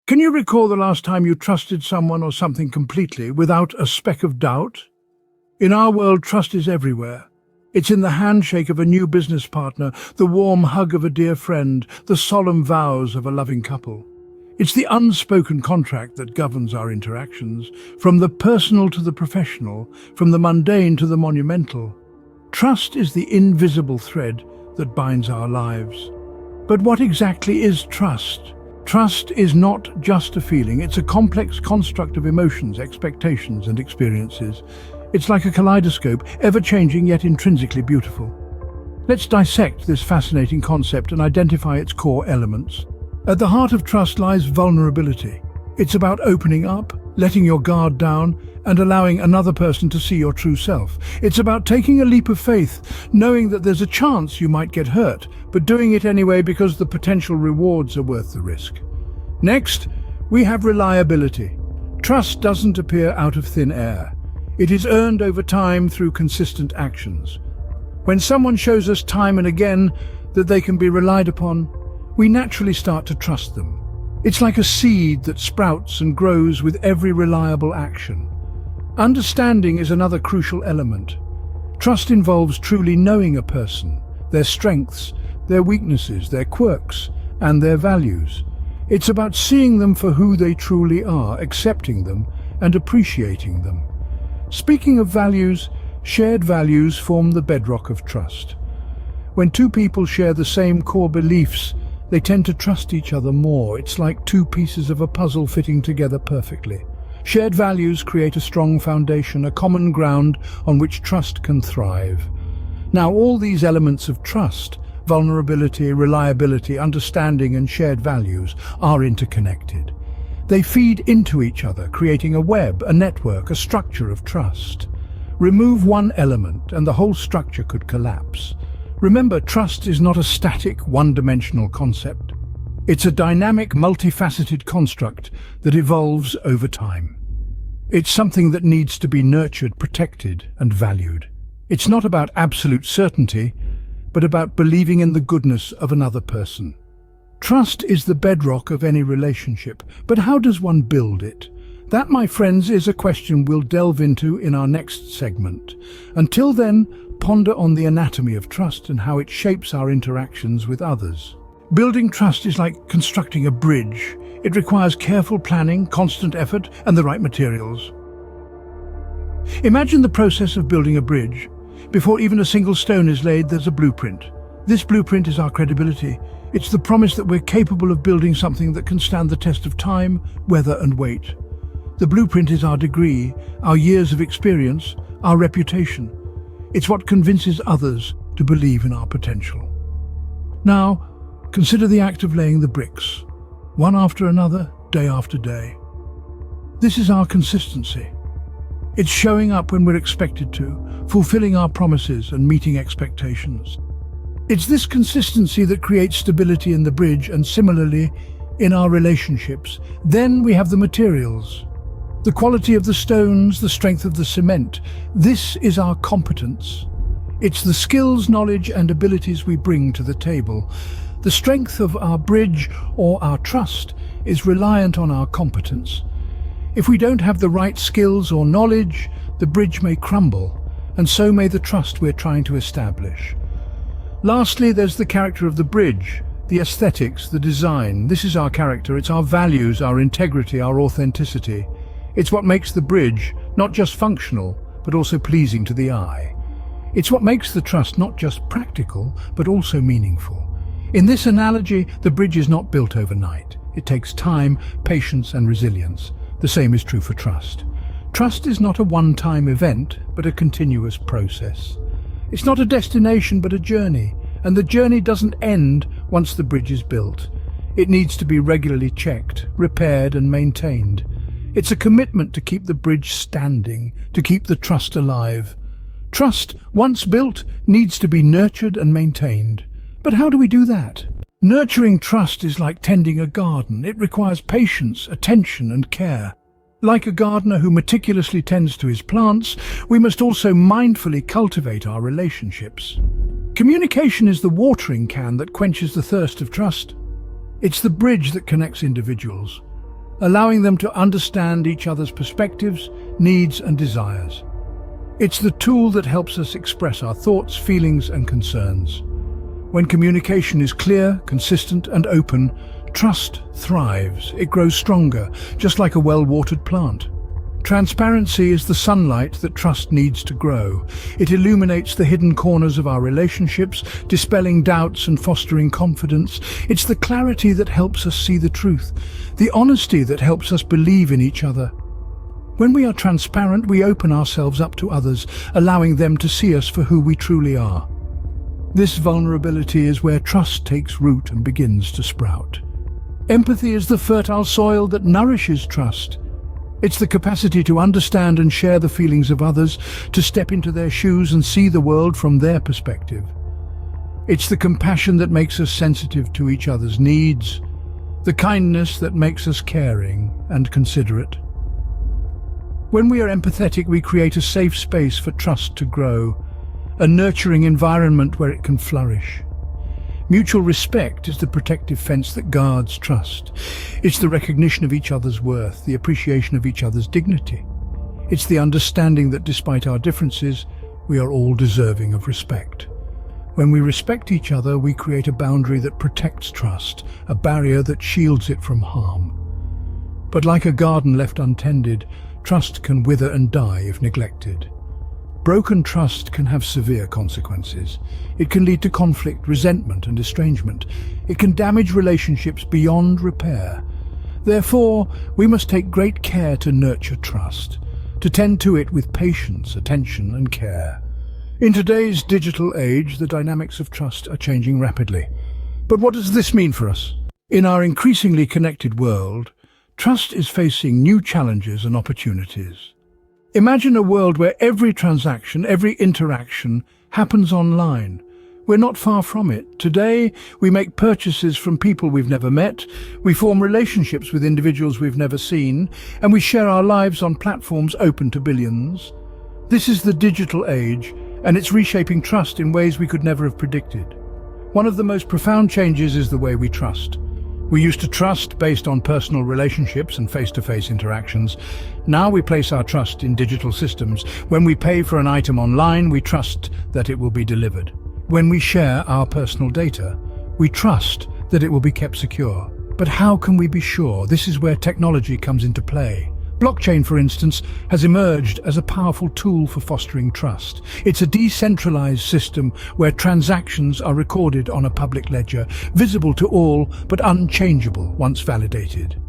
Can you recall the last time you trusted someone or something completely, without a speck of doubt? In our world, trust is everywhere. It's in the handshake of a new business partner, the warm hug of a dear friend, the solemn vows of a loving couple. It's the unspoken contract that governs our interactions, from the personal to the professional, from the mundane to the monumental. Trust is the invisible thread that binds our lives. But what exactly is trust? Trust is not just a feeling, it's a complex construct of emotions, expectations, and experiences. It's like a kaleidoscope, ever-changing yet intrinsically beautiful. Let's dissect this fascinating concept and identify its core elements. At the heart of trust lies vulnerability. It's about opening up, letting your guard down, and allowing another person to see your true self. It's about taking a leap of faith, knowing that there's a chance you might get hurt, but doing it anyway because the potential rewards are worth the risk. Next, we have reliability. Trust doesn't appear out of thin air. It is earned over time through consistent actions. When someone shows us time and again that they can be relied upon, we naturally start to trust them. It's like a seed that sprouts and grows with every reliable action. Understanding is another crucial element. Trust involves truly knowing a person, their strengths, their weaknesses, their quirks, and their values. It's about seeing them for who they truly are, accepting them, and appreciating them. Speaking of values, shared values form the bedrock of trust. When two people share the same core beliefs, they tend to trust each other more. It's like two pieces of a puzzle fitting together perfectly. Shared values create a strong foundation, a common ground on which trust can thrive. Now, all these elements of trust, vulnerability, reliability, understanding, and shared values, are interconnected. They feed into each other, creating a web, a network, a structure of trust. Remove one element and the whole structure could collapse. Remember, trust is not a static, one-dimensional concept. It's a dynamic, multifaceted construct that evolves over time. It's something that needs to be nurtured, protected, and valued. It's not about absolute certainty, but about believing in the goodness of another person. Trust is the bedrock of any relationship, but how does one build it? That, my friends, is a question we'll delve into in our next segment. Until then, ponder on the anatomy of trust and how it shapes our interactions with others. Building trust is like constructing a bridge. It requires careful planning, constant effort, and the right materials. Imagine the process of building a bridge. Before even a single stone is laid, there's a blueprint. This blueprint is our credibility. It's the promise that we're capable of building something that can stand the test of time, weather, and weight. The blueprint is our degree, our years of experience, our reputation. It's what convinces others to believe in our potential. Now, consider the act of laying the bricks, one after another, day after day. This is our consistency. It's showing up when we're expected to, fulfilling our promises and meeting expectations. It's this consistency that creates stability in the bridge and similarly in our relationships. Then we have the materials. The quality of the stones, the strength of the cement. This is our competence. It's the skills, knowledge, and abilities we bring to the table. The strength of our bridge or our trust is reliant on our competence. If we don't have the right skills or knowledge, the bridge may crumble, and so may the trust we're trying to establish. Lastly, there's the character of the bridge, the aesthetics, the design. This is our character, it's our values, our integrity, our authenticity. It's what makes the bridge not just functional, but also pleasing to the eye. It's what makes the trust not just practical, but also meaningful. In this analogy, the bridge is not built overnight. It takes time, patience, and resilience. The same is true for trust. Trust is not a one-time event, but a continuous process. It's not a destination, but a journey. And the journey doesn't end once the bridge is built. It needs to be regularly checked, repaired, and maintained. It's a commitment to keep the bridge standing, to keep the trust alive. Trust, once built, needs to be nurtured and maintained. But how do we do that? Nurturing trust is like tending a garden. It requires patience, attention, and care. Like a gardener who meticulously tends to his plants, we must also mindfully cultivate our relationships. Communication is the watering can that quenches the thirst of trust. It's the bridge that connects individuals. allowing them to understand each other's perspectives, needs and desires. It's the tool that helps us express our thoughts, feelings and concerns. When communication is clear, consistent and open, trust thrives. It grows stronger, just like a well-watered plant. Transparency is the sunlight that trust needs to grow. It illuminates the hidden corners of our relationships, dispelling doubts and fostering confidence. It's the clarity that helps us see the truth, the honesty that helps us believe in each other. When we are transparent, we open ourselves up to others, allowing them to see us for who we truly are. This vulnerability is where trust takes root and begins to sprout. Empathy is the fertile soil that nourishes trust. It's the capacity to understand and share the feelings of others, to step into their shoes and see the world from their perspective. It's the compassion that makes us sensitive to each other's needs, the kindness that makes us caring and considerate. When we are empathetic, we create a safe space for trust to grow, a nurturing environment where it can flourish. Mutual respect is the protective fence that guards trust. It's the recognition of each other's worth, the appreciation of each other's dignity. It's the understanding that despite our differences, we are all deserving of respect. When we respect each other, we create a boundary that protects trust, a barrier that shields it from harm. But like a garden left untended, trust can wither and die if neglected. Broken trust can have severe consequences. It can lead to conflict, resentment and estrangement. It can damage relationships beyond repair. Therefore, we must take great care to nurture trust, to tend to it with patience, attention and care. In today's digital age, the dynamics of trust are changing rapidly. But what does this mean for us? In our increasingly connected world, trust is facing new challenges and opportunities. Imagine a world where every transaction, every interaction happens online. We're not far from it. Today, we make purchases from people we've never met, we form relationships with individuals we've never seen, and we share our lives on platforms open to billions. This is the digital age, and it's reshaping trust in ways we could never have predicted. One of the most profound changes is the way we trust. We used to trust based on personal relationships and face-to-face interactions. Now we place our trust in digital systems. When we pay for an item online, we trust that it will be delivered. When we share our personal data, we trust that it will be kept secure. But how can we be sure? This is where technology comes into play. Blockchain, for instance, has emerged as a powerful tool for fostering trust. It's a decentralized system where transactions are recorded on a public ledger, visible to all but unchangeable once validated.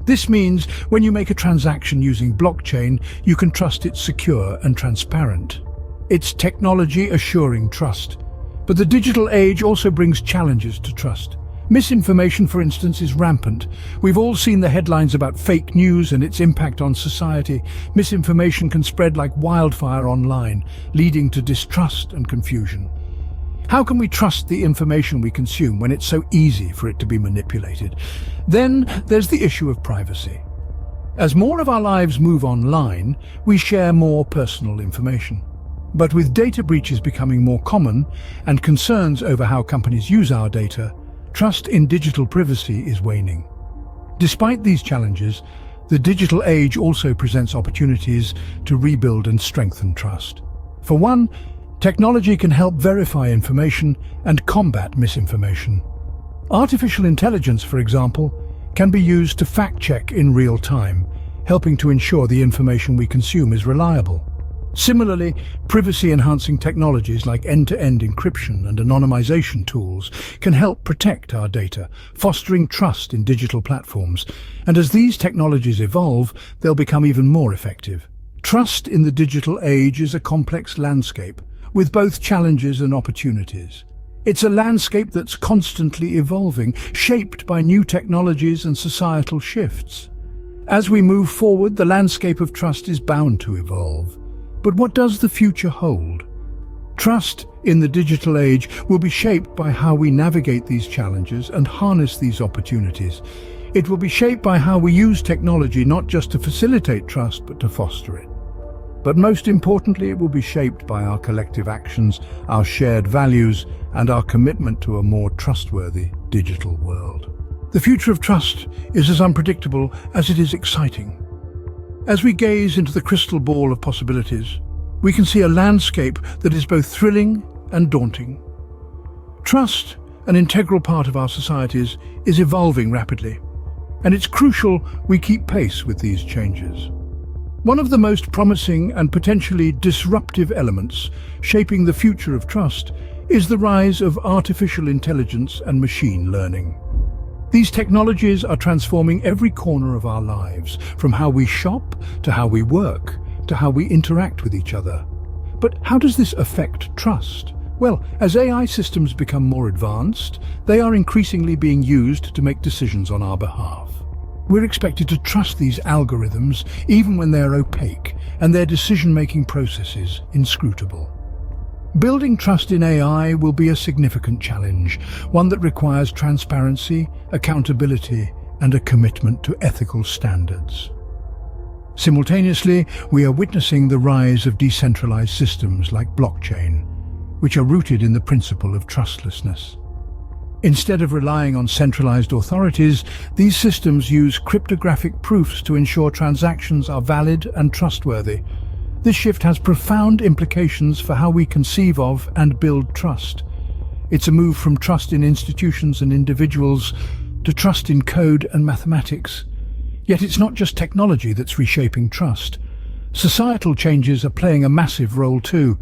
This means when you make a transaction using blockchain, you can trust it's secure and transparent. It's technology assuring trust. But the digital age also brings challenges to trust. Misinformation, for instance, is rampant. We've all seen the headlines about fake news and its impact on society. Misinformation can spread like wildfire online, leading to distrust and confusion. How can we trust the information we consume when it's so easy for it to be manipulated? Then there's the issue of privacy. As more of our lives move online, we share more personal information. But with data breaches becoming more common and concerns over how companies use our data, trust in digital privacy is waning. Despite these challenges, the digital age also presents opportunities to rebuild and strengthen trust. For one, technology can help verify information and combat misinformation. Artificial intelligence, for example, can be used to fact-check in real time, helping to ensure the information we consume is reliable. Similarly, privacy-enhancing technologies like end-to-end encryption and anonymization tools can help protect our data, fostering trust in digital platforms. And as these technologies evolve, they'll become even more effective. Trust in the digital age is a complex landscape, with both challenges and opportunities. It's a landscape that's constantly evolving, shaped by new technologies and societal shifts. As we move forward, the landscape of trust is bound to evolve. But what does the future hold? Trust in the digital age will be shaped by how we navigate these challenges and harness these opportunities. It will be shaped by how we use technology not just to facilitate trust, but to foster it. But most importantly, it will be shaped by our collective actions, our shared values, and our commitment to a more trustworthy digital world. The future of trust is as unpredictable as it is exciting. As we gaze into the crystal ball of possibilities, we can see a landscape that is both thrilling and daunting. Trust, an integral part of our societies, is evolving rapidly, and it's crucial we keep pace with these changes. One of the most promising and potentially disruptive elements shaping the future of trust is the rise of artificial intelligence and machine learning. These technologies are transforming every corner of our lives, from how we shop, to how we work, to how we interact with each other. But how does this affect trust? Well, as AI systems become more advanced, they are increasingly being used to make decisions on our behalf. We're expected to trust these algorithms even when they're opaque and their decision-making processes inscrutable. Building trust in AI will be a significant challenge, one that requires transparency, accountability, and a commitment to ethical standards. Simultaneously, we are witnessing the rise of decentralized systems like blockchain, which are rooted in the principle of trustlessness. Instead of relying on centralized authorities, these systems use cryptographic proofs to ensure transactions are valid and trustworthy. This shift has profound implications for how we conceive of and build trust. It's a move from trust in institutions and individuals to trust in code and mathematics. Yet it's not just technology that's reshaping trust. Societal changes are playing a massive role too.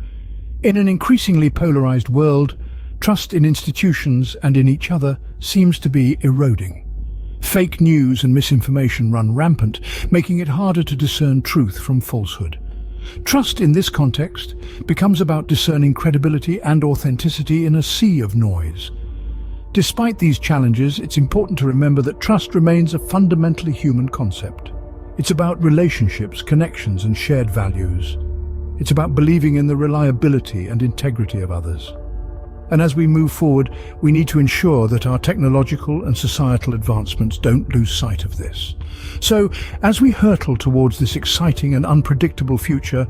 In an increasingly polarized world, trust in institutions and in each other seems to be eroding. Fake news and misinformation run rampant, making it harder to discern truth from falsehood. Trust in this context becomes about discerning credibility and authenticity in a sea of noise. Despite these challenges, it's important to remember that trust remains a fundamentally human concept. It's about relationships, connections, and shared values. It's about believing in the reliability and integrity of others. And as we move forward, we need to ensure that our technological and societal advancements don't lose sight of this. So, as we hurtle towards this exciting and unpredictable future,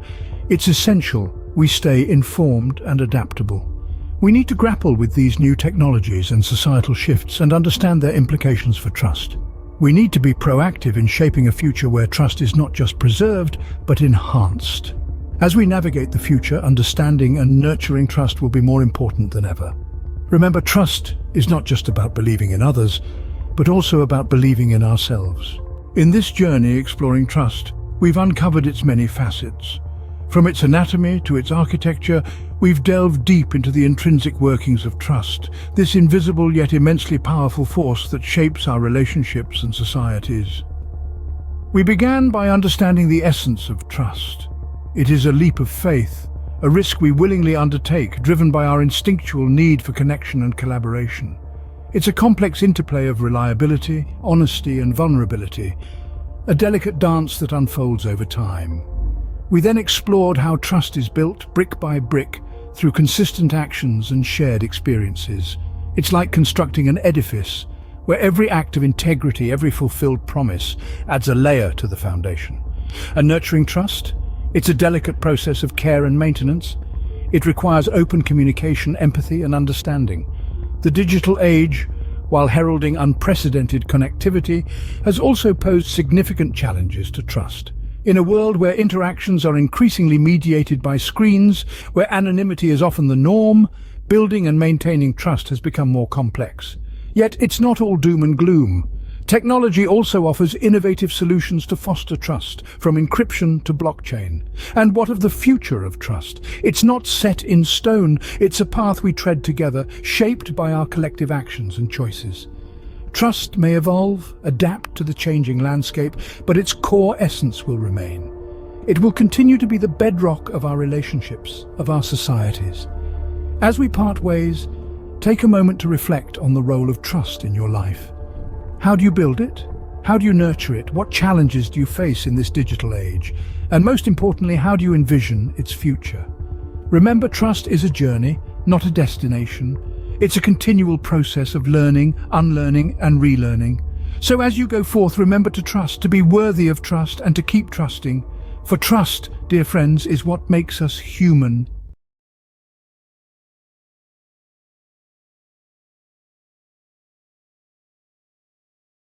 it's essential we stay informed and adaptable. We need to grapple with these new technologies and societal shifts and understand their implications for trust. We need to be proactive in shaping a future where trust is not just preserved, but enhanced. As we navigate the future, understanding and nurturing trust will be more important than ever. Remember, trust is not just about believing in others, but also about believing in ourselves. In this journey exploring trust, we've uncovered its many facets. From its anatomy to its architecture, we've delved deep into the intrinsic workings of trust, this invisible yet immensely powerful force that shapes our relationships and societies. We began by understanding the essence of trust. It is a leap of faith, a risk we willingly undertake, driven by our instinctual need for connection and collaboration. It's a complex interplay of reliability, honesty, and vulnerability, a delicate dance that unfolds over time. We then explored how trust is built, brick by brick, through consistent actions and shared experiences. It's like constructing an edifice, where every act of integrity, every fulfilled promise, adds a layer to the foundation. And nurturing trust? It's a delicate process of care and maintenance. It requires open communication, empathy, and understanding. The digital age, while heralding unprecedented connectivity, has also posed significant challenges to trust. In a world where interactions are increasingly mediated by screens, where anonymity is often the norm, building and maintaining trust has become more complex. Yet it's not all doom and gloom. Technology also offers innovative solutions to foster trust, from encryption to blockchain. And what of the future of trust? It's not set in stone, it's a path we tread together, shaped by our collective actions and choices. Trust may evolve, adapt to the changing landscape, but its core essence will remain. It will continue to be the bedrock of our relationships, of our societies. As we part ways, take a moment to reflect on the role of trust in your life. How do you build it? How do you nurture it? What challenges do you face in this digital age? And most importantly, how do you envision its future? Remember, trust is a journey, not a destination. It's a continual process of learning, unlearning, and relearning. So as you go forth, remember to trust, to be worthy of trust, and to keep trusting. For trust, dear friends, is what makes us human